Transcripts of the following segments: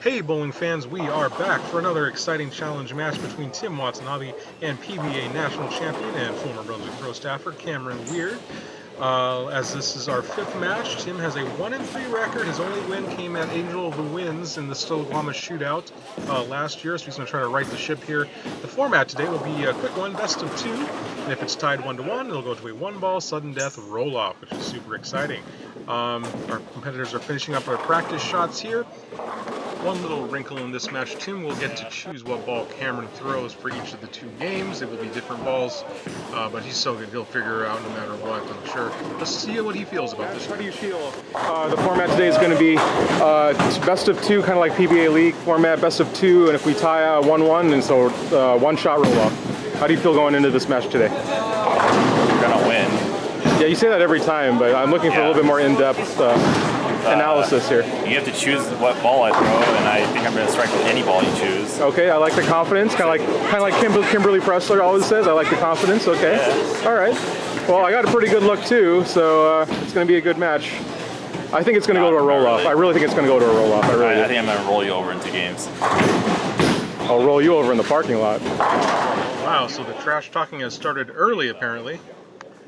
Hey bowling fans, we are back for another exciting challenge match between Tim Watanabe and PBA National Champion and former Brunswick Pro staffer Cameron Weier. As this is our fifth match, Tim has a 1-3 record. His only win came at Angel of the Winds in the Stillaguama shootout last year, so he's going to try to right the ship here. The format today will be a quick one, best of two, and if it's tied 1-1, it'll go to a one-ball sudden death roll-off, which is super exciting. Our competitors are finishing up our practice shots here. One little wrinkle in this match, Tim will get to choose what ball Cameron throws for each of the two games. It will be different balls, but he's so good he'll figure it out no matter what, I'm sure. Let's see what he feels about this. How do you feel? The format today is going to be best of two, kind of like PBA League format, best of two, and if we tie 1-1, and so one-shot roll-off. How do you feel going into this match today? You're going to win. Yeah, you say that every time, but I'm looking for a little bit more in-depth analysis here. You have to choose what ball I throw, and I think I'm going to strike with any ball you choose. Okay, I like the confidence, kind of like Kimberly Pressler always says. I like the confidence. Okay, yeah. All right. Well, I got a pretty good look too, so it's going to be a good match. I think it's going to go to a roll-off. Really. I really think it's going to go to a roll-off. I think I'm going to roll you over into games. I'll roll you over in the parking lot. Wow, so the trash talking has started early apparently.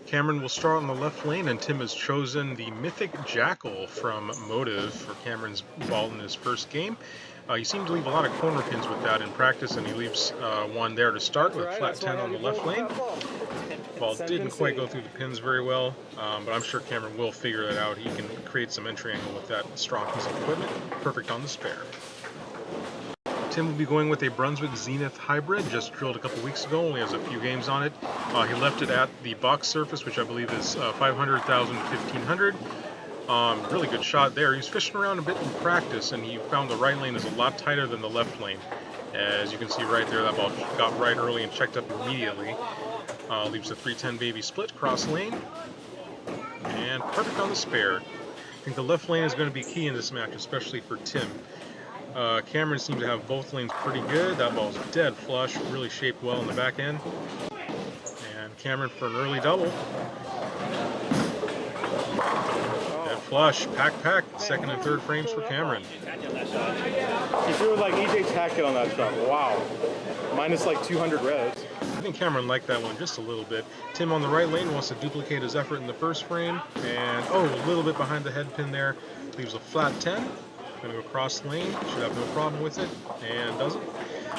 Cameron will start on the left lane, and Tim has chosen the Mythic Jackal from Motive for Cameron's ball in his first game. He seemed to leave a lot of corner pins with that in practice, and he leaves one there to start with flat 10 on the left lane. Ball didn't quite go through the pins very well, but I'm sure Cameron will figure that out. He can create some entry angle with that strong piece of equipment. Perfect on the spare. Tim will be going with a Brunswick Zenith Hybrid, just drilled a couple weeks ago, only has a few games on it. He left it at the box surface, which I believe is 500,000 to 1,500. Really good shot there. He was fishing around a bit in practice, and he found the right lane is a lot tighter than the left lane. As you can see right there, that ball got right early and checked up immediately. Leaves a 310 baby split cross lane, and perfect on the spare. I think the left lane is going to be key in this match, especially for Tim. Cameron seemed to have both lanes pretty good. That ball's dead flush, really shaped well in the back end. And Cameron for an early double. Dead flush, pack, second and third frames for Cameron. He threw it like EJ Tackett on that shot. Wow. Minus like 200 revs. I think Cameron liked that one just a little bit. Tim on the right lane wants to duplicate his effort in the first frame. And, a little bit behind the head pin there. Leaves a flat 10. Going to go across lane, should have no problem with it, and doesn't.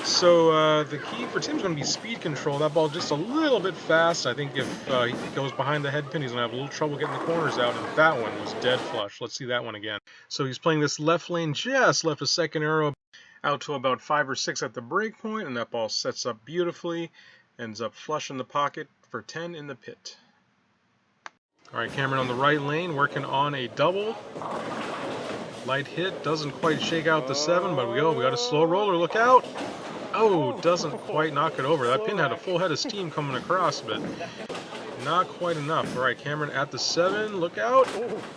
So the key for Tim's going to be speed control. That ball just a little bit fast. I think if he goes behind the head pin, he's going to have a little trouble getting the corners out, and that one was dead flush. Let's see that one again. So he's playing this left lane, just left a second arrow out to about 5 or 6 at the break point, and that ball sets up beautifully, ends up flush in the pocket for 10 in the pit. All right, Cameron on the right lane, working on a double. Light hit, doesn't quite shake out the 7, but we got a slow roller, look out! Oh, doesn't quite knock it over. That pin had a full head of steam coming across, but not quite enough. All right, Cameron at the 7, look out!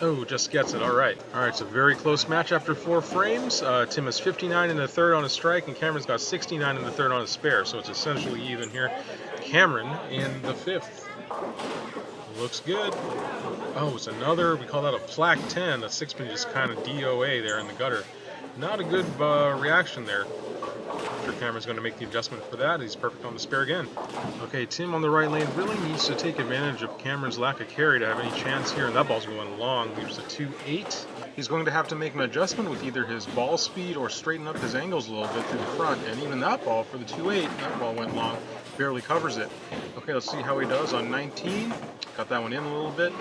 Oh, just gets it, all right. All right, it's a very close match after 4 frames. Tim has 59 in the third on a strike, and Cameron's got 69 in the third on a spare, so it's essentially even here. Cameron in the 5th. Looks good. Oh, it's another, we call that a plaque 10. That 6-pin just kind of DOA there in the gutter. Not a good reaction there. I'm sure Cameron's going to make the adjustment for that. He's perfect on the spare again. Okay, Tim on the right lane really needs to take advantage of Cameron's lack of carry to have any chance here, and that ball's going long. Leaves a 2-8. He's going to have to make an adjustment with either his ball speed or straighten up his angles a little bit through the front, and even that ball for the 2-8, that ball went long. Barely covers it. Okay, let's see how he does on 19. Got that one in a little bit.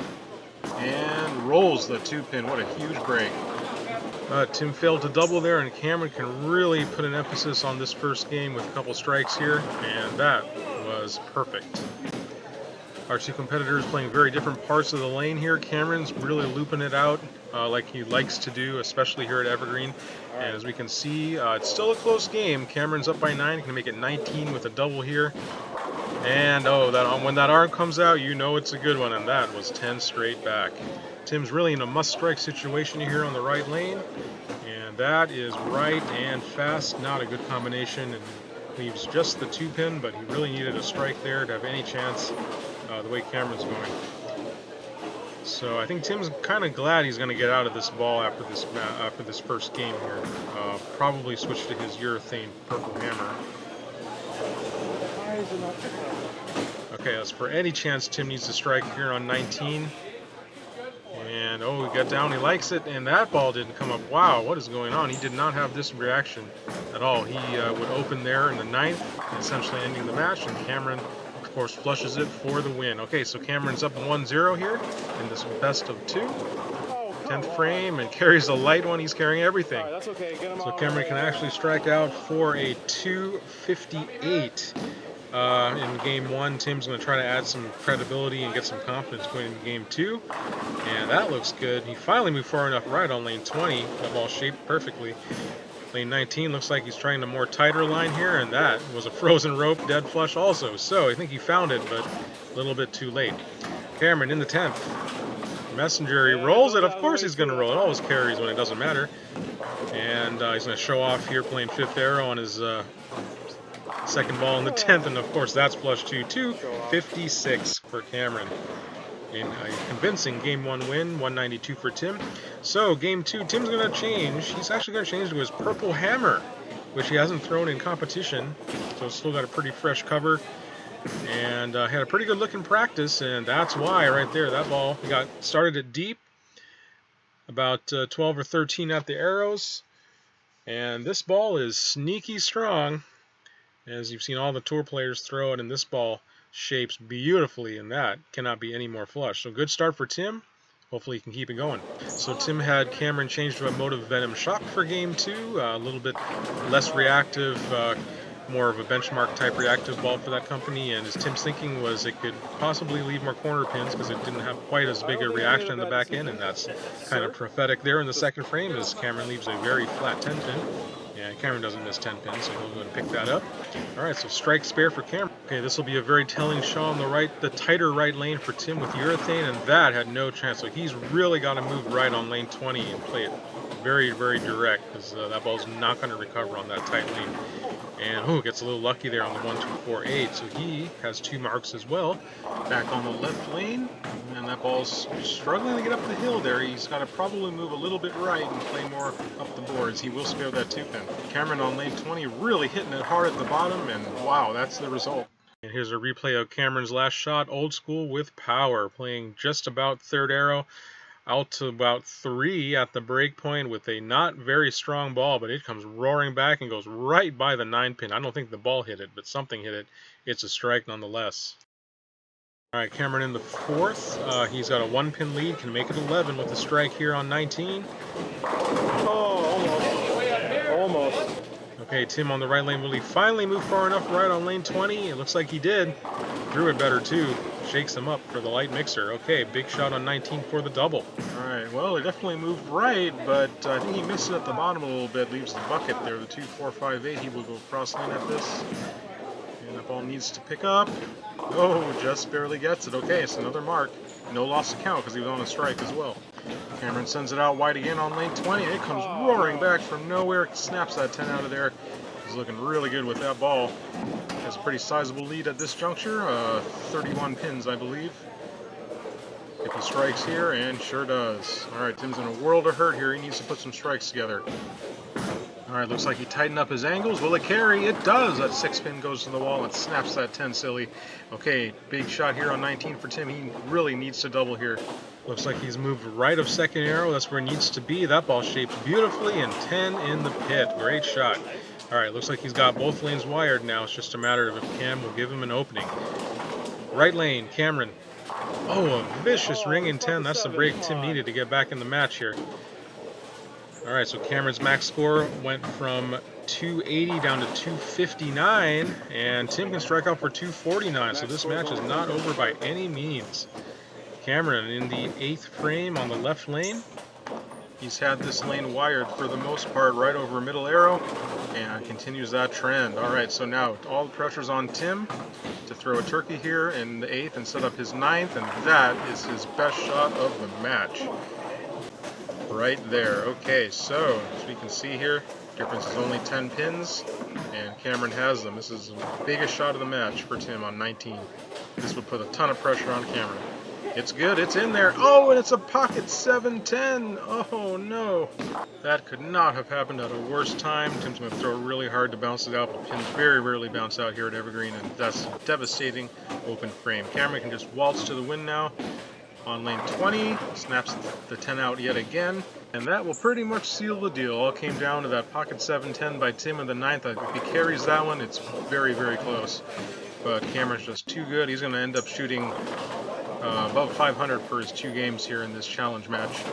And rolls the 2-pin. What a huge break. Tim failed to double there, and Cameron can really put an emphasis on this first game with a couple strikes here, and that was perfect. Our two competitors playing very different parts of the lane here. Cameron's really looping it out like he likes to do, especially here at Evergreen. And as we can see, it's still a close game. Cameron's up by 9, can make it 19 with a double here. And when that arm comes out, you know it's a good one, and that was 10 straight back. Tim's really in a must-strike situation here on the right lane, and that is right and fast. Not a good combination, and leaves just the 2-pin, but he really needed a strike there to have any chance the way Cameron's going. So I think Tim's kind of glad he's going to get out of this ball after this first game here. Probably switch to his urethane purple hammer. Okay, that's for any chance Tim needs to strike here on 19. And oh, he got down, he likes it, and that ball didn't come up. Wow, what is going on? He did not have this reaction at all. He would open there in the 9th, essentially ending the match, and Cameron, of course, flushes it for the win. Okay, so Cameron's up 1-0 here in this best of 2. 10th frame, and carries a light one. He's carrying everything. That's okay. Get him So Cameron can actually strike out for a 258. In game 1, Tim's going to try to add some credibility and get some confidence going into game 2. And that looks good. He finally moved far enough right on lane 20. That ball shaped perfectly. Lane 19 looks like he's trying a more tighter line here, and that was a frozen rope dead flush also. So I think he found it, but a little bit too late. Cameron in the 10th. Messenger, he rolls it. Of course he's going to roll. It always carries when it doesn't matter. And he's going to show off here playing 5th arrow on his second ball in the 10th, and of course that's flush 2-2-56 for Cameron. In a convincing game 1 win, 192 for Tim. So game 2, Tim's going to change. He's actually going to change to his purple hammer, which he hasn't thrown in competition. So it's still got a pretty fresh cover. And had a pretty good look in practice, and that's why right there, that ball, he got started it deep, about 12 or 13 at the arrows. And this ball is sneaky strong. As you've seen all the tour players throw it, and this ball shapes beautifully, and that cannot be any more flush. So good start for Tim. Hopefully he can keep it going. So Tim had Cameron change to a Motive Venom Shock for game 2. A little bit less reactive, more of a benchmark type reactive ball for that company. And as Tim's thinking was it could possibly leave more corner pins because it didn't have quite as big a reaction in the back end. And that's kind of prophetic there in the second frame as Cameron leaves a very flat 10 pin. Yeah, Cameron doesn't miss 10 pins, so he'll go and pick that up. All right, so strike spare for Cameron. Okay, this will be a very telling shot on the right, the tighter right lane for Tim with urethane, and that had no chance. So he's really got to move right on lane 20 and play it very, very direct because that ball's not going to recover on that tight lane. And gets a little lucky there on the 1-2-4-8, so he has 2 marks as well. Back on the left lane, and that ball's struggling to get up the hill there. He's got to probably move a little bit right and play more up the boards. He will spare that 2-pin. Cameron on lane 20 really hitting it hard at the bottom, and wow, that's the result. And here's a replay of Cameron's last shot, old school with power, playing just about 3rd arrow. Out to about 3 at the break point with a not very strong ball, but it comes roaring back and goes right by the 9-pin. I don't think the ball hit it, but something hit it. It's a strike nonetheless. All right, Cameron in the 4th. He's got a 1-pin lead, can make it 11 with the strike here on 19. Oh, almost. Okay, Tim on the right lane. Will he finally move far enough right on lane 20? It looks like he did. Drew it better too. Shakes him up for the light mixer. Okay, big shot on 19 for the double. All right, well, it definitely moved right, but I think he missed it at the bottom a little bit. Leaves the bucket there, the 2-4-5-8. He will go cross lane at this. And that ball needs to pick up. Oh, just barely gets it. Okay, it's another mark. No loss to count because he was on a strike as well. Cameron sends it out wide again on lane 20. It comes roaring back from nowhere. Snaps that 10 out of there. He's looking really good with that ball. Has a pretty sizable lead at this juncture. 31 pins, I believe. If he strikes here, and sure does. All right, Tim's in a world of hurt here. He needs to put some strikes together. All right, looks like he tightened up his angles. Will it carry? It does. That 6-pin goes to the wall and snaps that 10 silly. Okay, big shot here on 19 for Tim. He really needs to double here. Looks like he's moved right of 2nd arrow. That's where it needs to be. That ball shapes beautifully, and 10 in the pit. Great shot. All right, looks like he's got both lanes wired now. It's just a matter of if Cam will give him an opening. Right lane, Cameron. Oh, a vicious ring in 10. That's the break Tim needed to get back in the match here. All right, so Cameron's max score went from 280 down to 259, and Tim can strike out for 249, so this match is not over by any means. Cameron in the 8th frame on the left lane. He's had this lane wired for the most part right over middle arrow and continues that trend. All right, so now all the pressure's on Tim to throw a turkey here in the 8th and set up his 9th, and that is his best shot of the match. Right there. Okay, so as we can see here, difference is only 10 pins, and Cameron has them. This is the biggest shot of the match for Tim on 19. This would put a ton of pressure on Cameron. It's good. It's in there. Oh, and it's a pocket 710. Oh, no. That could not have happened at a worse time. Tim's going to throw really hard to bounce it out, but pins very rarely bounce out here at Evergreen, and that's a devastating open frame. Cameron can just waltz to the win now. On lane 20, snaps the 10 out yet again, and that will pretty much seal the deal. All came down to that pocket 710 by Tim in the 9th. If he carries that one, it's very, very close. But Cameron's just too good. He's going to end up shooting above 500 for his 2 games here in this challenge match.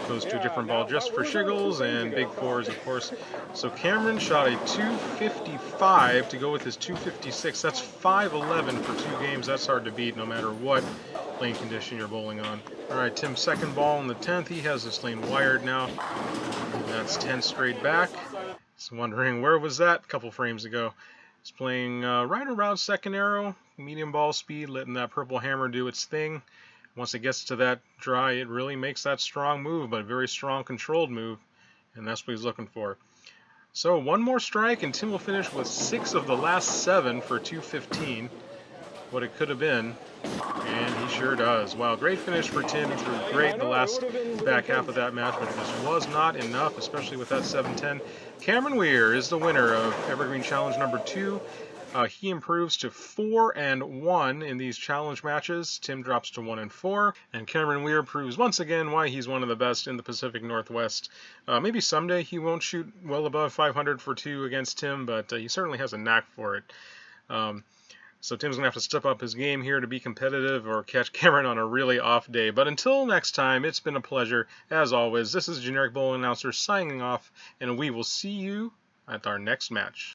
Goes to a different ball just for shiggles and big fours, of course. So Cameron shot a 255 to go with his 256. That's 511 for 2 games. That's hard to beat no matter what lane condition you're bowling on. All right, Tim's second ball in the 10th. He has this lane wired now. And that's 10 straight back. Just wondering, where was that a couple frames ago? He's playing right around second arrow, medium ball speed, letting that purple hammer do its thing. Once it gets to that dry, it really makes that strong move, but a very strong controlled move, and that's what he's looking for. So one more strike, and Tim will finish with 6 of the last 7 for 215. What it could have been, and he sure does. Wow, great finish for Tim. He threw great in the last back half of that match, but it just was not enough, especially with that 710. Cameron Weier is the winner of Evergreen Challenge number 2. He improves to 4-1 in these challenge matches. Tim drops to 1-4, and Cameron Weier proves once again why he's one of the best in the Pacific Northwest. Maybe someday he won't shoot well above 500 for 2 against Tim, but he certainly has a knack for it. So Tim's going to have to step up his game here to be competitive or catch Cameron on a really off day. But until next time, it's been a pleasure. As always, this is Generic Bowling Announcer signing off, and we will see you at our next match.